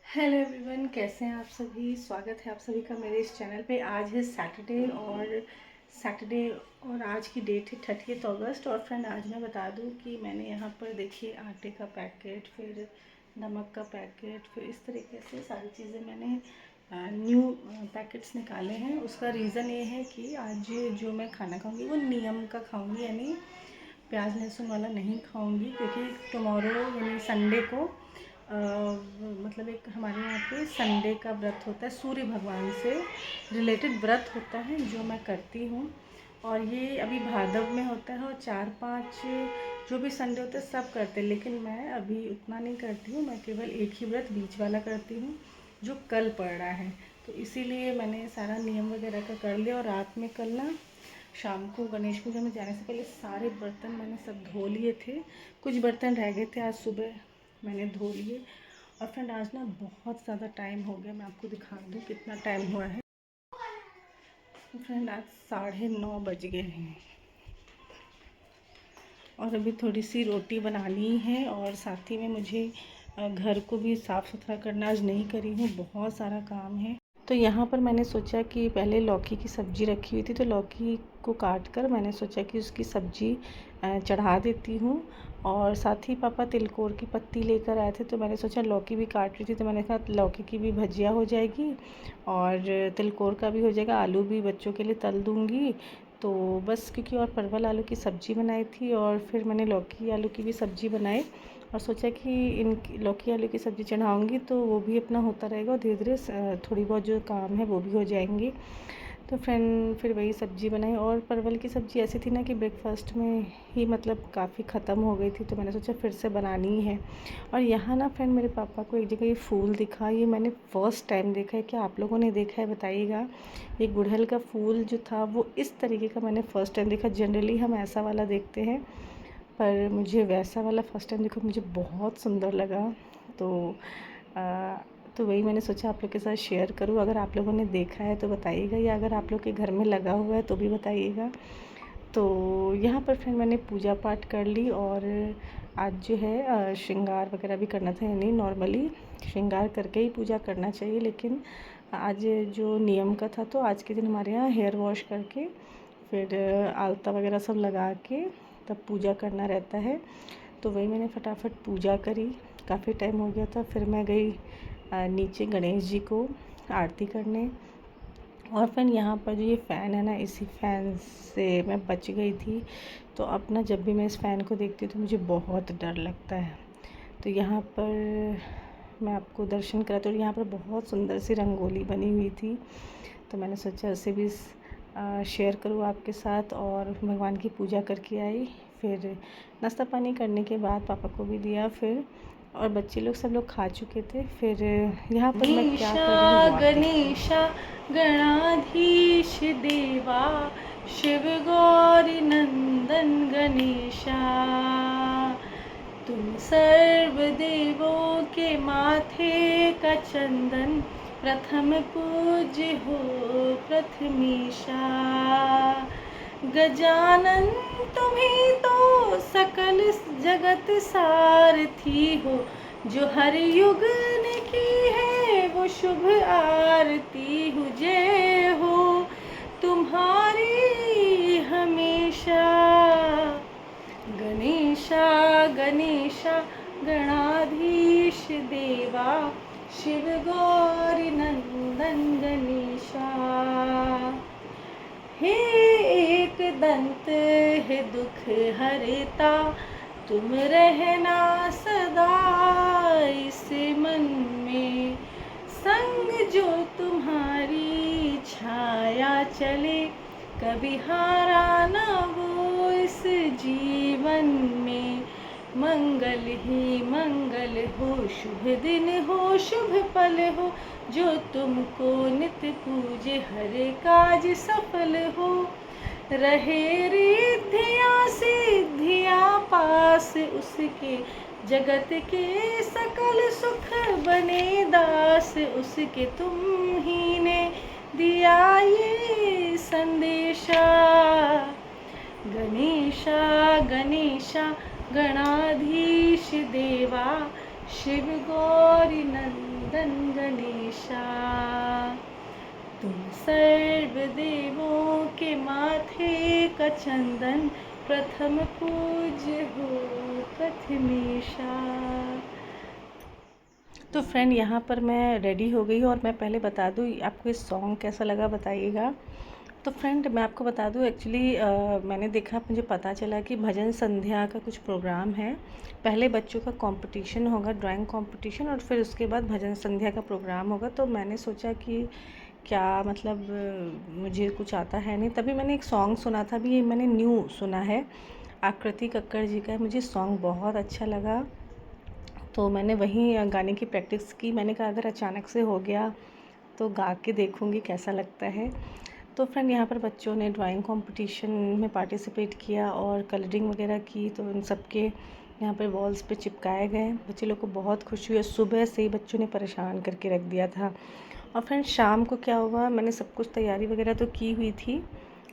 Hello everyone, कैसे हैं आप सभी। स्वागत है आप सभी का मेरे इस चैनल पे। आज है सैटरडे और आज की डेट है 30 अगस्त। और फ्रेंड, आज मैं बता दूं कि मैंने यहाँ पर देखिए आटे का पैकेट, फिर नमक का पैकेट, फिर इस तरीके से सारी चीज़ें मैंने न्यू पैकेट्स निकाले हैं। उसका रीज़न ये है कि आज जो मैं खाना खाऊंगी वो नियम का खाऊंगी, यानी प्याज लहसुन वाला नहीं खाऊंगी, क्योंकि टुमारो यानी संडे को मतलब एक हमारे यहाँ पे संडे का व्रत होता है, सूर्य भगवान से रिलेटेड व्रत होता है जो मैं करती हूँ। और ये अभी भादव में होता है और 4-5 जो भी संडे होते हैं सब करते हैं, लेकिन मैं अभी उतना नहीं करती हूँ। मैं केवल एक ही व्रत बीच वाला करती हूँ जो कल पड़ रहा है। तो इसीलिए मैंने सारा नियम वगैरह का कर लिया। और रात में कल ना शाम को गणेश पूजा में जाने से पहले सारे बर्तन मैंने सब धो लिए थे। कुछ बर्तन रह गए थे, आज सुबह मैंने धो लिए। और फ्रेंड, आज ना बहुत ज़्यादा टाइम हो गया, मैं आपको दिखा दूँ कितना टाइम हुआ है। फ्रेंड, आज 9:30 बज गए हैं और अभी थोड़ी सी रोटी बनानी है और साथ ही में मुझे घर को भी साफ़ सुथरा करना आज नहीं करी हूँ, बहुत सारा काम है। तो यहाँ पर मैंने सोचा कि पहले लौकी की सब्ज़ी रखी हुई थी, तो लौकी को काट कर मैंने सोचा कि उसकी सब्ज़ी चढ़ा देती हूँ। और साथ ही पापा तिलकोर की पत्ती लेकर आए थे, तो मैंने सोचा लौकी भी काट रही थी, तो मैंने कहा लौकी की भी भजिया हो जाएगी और तिलकोर का भी हो जाएगा, आलू भी बच्चों के लिए तल दूँगी। तो बस, क्योंकि और परवल आलू की सब्ज़ी बनाई थी और फिर मैंने लौकी आलू की भी सब्ज़ी बनाई और सोचा कि इन लौकी आलू की सब्ज़ी चढ़ाऊँगी तो वो भी अपना होता रहेगा और धीरे धीरे थोड़ी बहुत जो काम है वो भी हो जाएंगे। तो फ्रेंड, फिर वही सब्ज़ी बनाई। और परवल की सब्ज़ी ऐसी थी ना कि ब्रेकफास्ट में ही मतलब काफ़ी ख़त्म हो गई थी, तो मैंने सोचा फिर से बनानी ही है। और यहाँ ना फ्रेंड, मेरे पापा को एक जगह ये फूल दिखा, ये मैंने फ़र्स्ट टाइम देखा है। क्या आप लोगों ने देखा है बताइएगा। ये गुड़हल का फूल जो था वो इस तरीके का मैंने फ़र्स्ट टाइम देखा। जनरली हम ऐसा वाला देखते हैं, पर मुझे वैसा वाला फ़र्स्ट टाइम देखो, मुझे बहुत सुंदर लगा। तो आ, तो वही मैंने सोचा आप लोग के साथ शेयर करूँ। अगर आप लोगों ने देखा है तो बताइएगा, या अगर आप लोग के घर में लगा हुआ है तो भी बताइएगा। तो यहाँ पर फिर मैंने पूजा पाठ कर ली और आज जो है श्रृंगार वगैरह भी करना था, यानी नॉर्मली श्रृंगार करके ही पूजा करना चाहिए, लेकिन आज जो नियम का था तो आज के दिन हमारे यहाँ हेयर वॉश करके फिर आलता वगैरह सब लगा के तब पूजा करना रहता है। तो वही मैंने फटाफट पूजा करी, काफ़ी टाइम हो गया था। फिर मैं गई नीचे गणेश जी को आरती करने। और फिर यहाँ पर जो ये फ़ैन है ना, इसी फ़ैन से मैं बच गई थी। तो अब ना जब भी मैं इस फ़ैन को देखती हूँ तो मुझे बहुत डर लगता है। तो यहाँ पर मैं आपको दर्शन कराती हूँ। यहाँ पर बहुत सुंदर सी रंगोली बनी हुई थी, तो मैंने सोचा उसे भी शेयर करूँ आपके साथ। और भगवान की पूजा करके आई। फिर नाश्ता पानी करने के बाद पापा को भी दिया, फिर और बच्चे लोग सब लोग खा चुके थे। फिर यहाँ पर मैं क्या कर रही हूँ, गणेशा गणाधीश देवा शिव गौरी नंदन गणेशा, तुम सर्व देवों के माथे का चंदन, प्रथम पूज्य हो प्रथमेशा। गजानन तुम्ही तो सकल जगत सारथी हो, जो हर युग ने की है वो शुभ आरती हो। जय हो तुम्हारी हमेशा। गणेशा गणेशा गणाधीश देवा शिव गौरी नंदन गणेशा। हे एक दंत है दुख हरता, तुम रहना सदा इस मन में। संग जो तुम्हारी छाया चले, कभी हारा ना वो इस जीवन में। मंगल ही मंगल हो, शुभ दिन हो, शुभ पल हो, जो तुमको नित पूजे, हर काज सफल हो। रहे रिद्धिया सिद्धिया पास उसके, जगत के सकल सुख बने दास उसके। तुम ही ने दिया ये संदेशा। गणेशा गणेशा गणाधीश देवा शिव गौरी नंदन तुम सर्वदेवों के माथे का चंदन, प्रथम पूज्य हो प्रथमेशा। तो फ्रेंड यहाँ पर मैं रेडी हो गई हूँ और मैं पहले बता दूँ आपको इस सॉन्ग कैसा लगा बताइएगा। तो फ्रेंड मैं आपको बता दूँ एक्चुअली मैंने देखा, मुझे पता चला कि भजन संध्या का कुछ प्रोग्राम है। पहले बच्चों का कंपटीशन होगा, ड्राइंग कंपटीशन, और फिर उसके बाद भजन संध्या का प्रोग्राम होगा। तो मैंने सोचा कि क्या मतलब मुझे कुछ आता है नहीं, तभी मैंने एक सॉन्ग सुना था, अभी ये मैंने न्यू सुना है, आकृति कक्कड़ जी का है। मुझे सॉन्ग बहुत अच्छा लगा, तो मैंने वहीं गाने की प्रैक्टिस की। मैंने कहा अगर अचानक से हो गया तो गा के देखूँगी कैसा लगता है। तो फ्रेंड यहाँ पर बच्चों ने ड्राइंग कंपटीशन में पार्टिसिपेट किया और कलरिंग वगैरह की, तो उन सब के यहाँ पर वॉल्स पे चिपकाए गए। बच्चे लोग को बहुत खुशी हुई, सुबह से ही बच्चों ने परेशान करके रख दिया था। और फ्रेंड शाम को क्या हुआ, मैंने सब कुछ तैयारी वगैरह तो की हुई थी।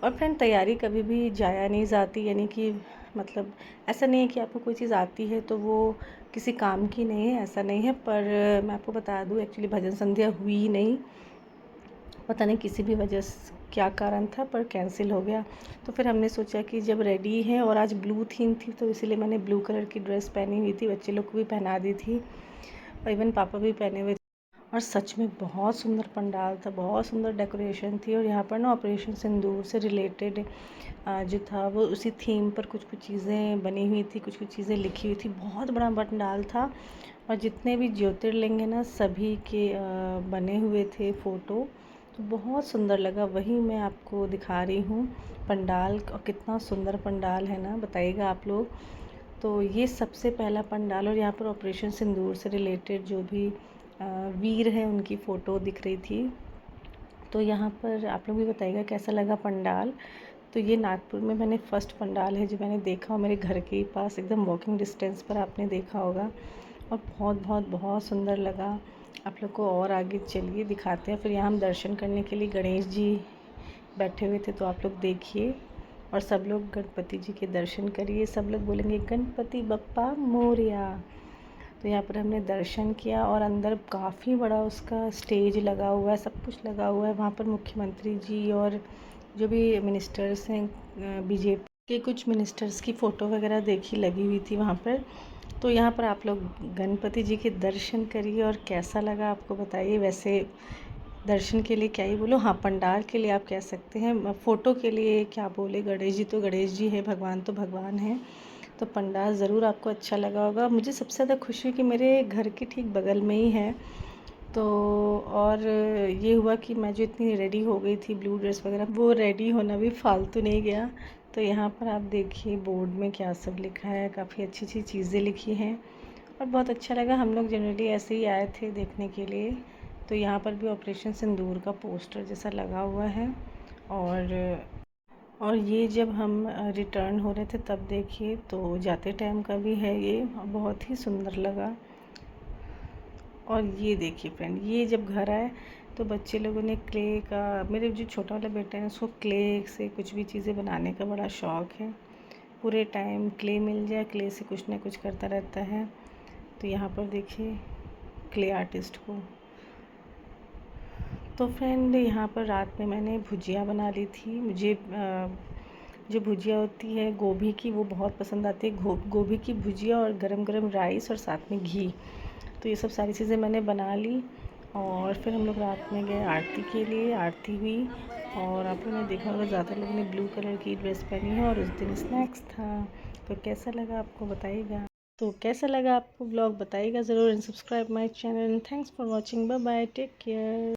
और फ्रेंड तैयारी कभी भी जाया नहीं जाती, यानी कि मतलब ऐसा नहीं है कि आपको कोई चीज़ आती है तो वो किसी काम की नहीं है, ऐसा नहीं है। पर मैं आपको बता दूँ एक्चुअली भजन संध्या हुई ही नहीं, पता नहीं किसी भी वजह से क्या कारण था, पर कैंसिल हो गया। तो फिर हमने सोचा कि जब रेडी हैं, और आज ब्लू थीम थी तो इसीलिए मैंने ब्लू कलर की ड्रेस पहनी हुई थी, बच्चे लोग को भी पहना दी थी और इवन पापा भी पहने हुए थे। और सच में बहुत सुंदर पंडाल था, बहुत सुंदर डेकोरेशन थी। और यहाँ पर ना ऑपरेशन सिंदूर से रिलेटेड जो था वो उसी थीम पर कुछ कुछ चीज़ें बनी हुई थी, कुछ कुछ चीज़ें लिखी हुई थी। बहुत बड़ा पंडाल था और जितने भी ज्योतिर्लिंग हैं ना सभी के बने हुए थे फ़ोटो, तो बहुत सुंदर लगा। वही मैं आपको दिखा रही हूँ पंडाल, और कितना सुंदर पंडाल है ना, बताइएगा आप लोग। तो ये सबसे पहला पंडाल, और यहाँ पर ऑपरेशन सिंदूर से रिलेटेड जो भी वीर हैं उनकी फ़ोटो दिख रही थी। तो यहाँ पर आप लोग भी बताइएगा कैसा लगा पंडाल। तो ये नागपुर में मैंने फ़र्स्ट पंडाल है जो मैंने देखा, और मेरे घर के पास एकदम वॉकिंग डिस्टेंस पर आपने देखा होगा, और बहुत बहुत बहुत सुंदर लगा। आप लोग को और आगे चलिए दिखाते हैं। फिर यहाँ हम दर्शन करने के लिए गणेश जी बैठे हुए थे, तो आप लोग देखिए, और सब लोग गणपति जी के दर्शन करिए। सब लोग बोलेंगे गणपति बप्पा मोरया। तो यहाँ पर हमने दर्शन किया, और अंदर काफ़ी बड़ा उसका स्टेज लगा हुआ है, सब कुछ लगा हुआ है। वहाँ पर मुख्यमंत्री जी और जो भी मिनिस्टर्स हैं, बीजेपी के कुछ मिनिस्टर्स की फ़ोटो वगैरह देखी लगी हुई थी वहाँ पर। तो यहाँ पर आप लोग गणपति जी के दर्शन करिए, और कैसा लगा आपको बताइए। वैसे दर्शन के लिए क्या ही बोलो, हाँ पंडाल के लिए आप कह सकते हैं, फ़ोटो के लिए क्या बोले, गणेश जी तो गणेश जी है, भगवान तो भगवान है। तो पंडाल ज़रूर आपको अच्छा लगा होगा। मुझे सबसे ज़्यादा खुशी कि मेरे घर के ठीक बगल में ही है। तो और ये हुआ कि मैं जो इतनी रेडी हो गई थी ब्लू ड्रेस वगैरह, वो रेडी होना भी फालतू नहीं गया। तो यहाँ पर आप देखिए बोर्ड में क्या सब लिखा है, काफ़ी अच्छी अच्छी चीज़ें लिखी हैं, और बहुत अच्छा लगा। हम लोग जनरली ऐसे ही आए थे देखने के लिए। तो यहाँ पर भी ऑपरेशन सिंदूर का पोस्टर जैसा लगा हुआ है। और ये जब हम रिटर्न हो रहे थे तब देखिए, तो जाते टाइम का भी है ये, बहुत ही सुंदर लगा। और ये देखिए फ्रेंड, ये जब घर आए तो बच्चे लोगों ने क्ले का, मेरे जो छोटा वाला बेटा है उसको क्ले से कुछ भी चीज़ें बनाने का बड़ा शौक़ है। पूरे टाइम क्ले मिल जाए, क्ले से कुछ ना कुछ करता रहता है। तो यहाँ पर देखिए क्ले आर्टिस्ट को। तो फ्रेंड यहाँ पर रात में मैंने भुजिया बना ली थी। मुझे जो भुजिया होती है गोभी की, वो बहुत पसंद आती है। गोभी की भुजिया और गरम गरम राइस और साथ में घी। तो ये सब सारी चीज़ें मैंने बना ली, और फिर हम लोग रात में गए आरती के लिए। आरती हुई, और आप लोगों ने देखा होगा ज़्यादा लोगों ने ब्लू कलर की ड्रेस पहनी है, और उस दिन स्नैक्स था। तो कैसा लगा आपको बताइएगा। तो कैसा लगा आपको ब्लॉग बताइएगा ज़रूर, and subscribe my channel. Thanks for watching, bye bye, take care.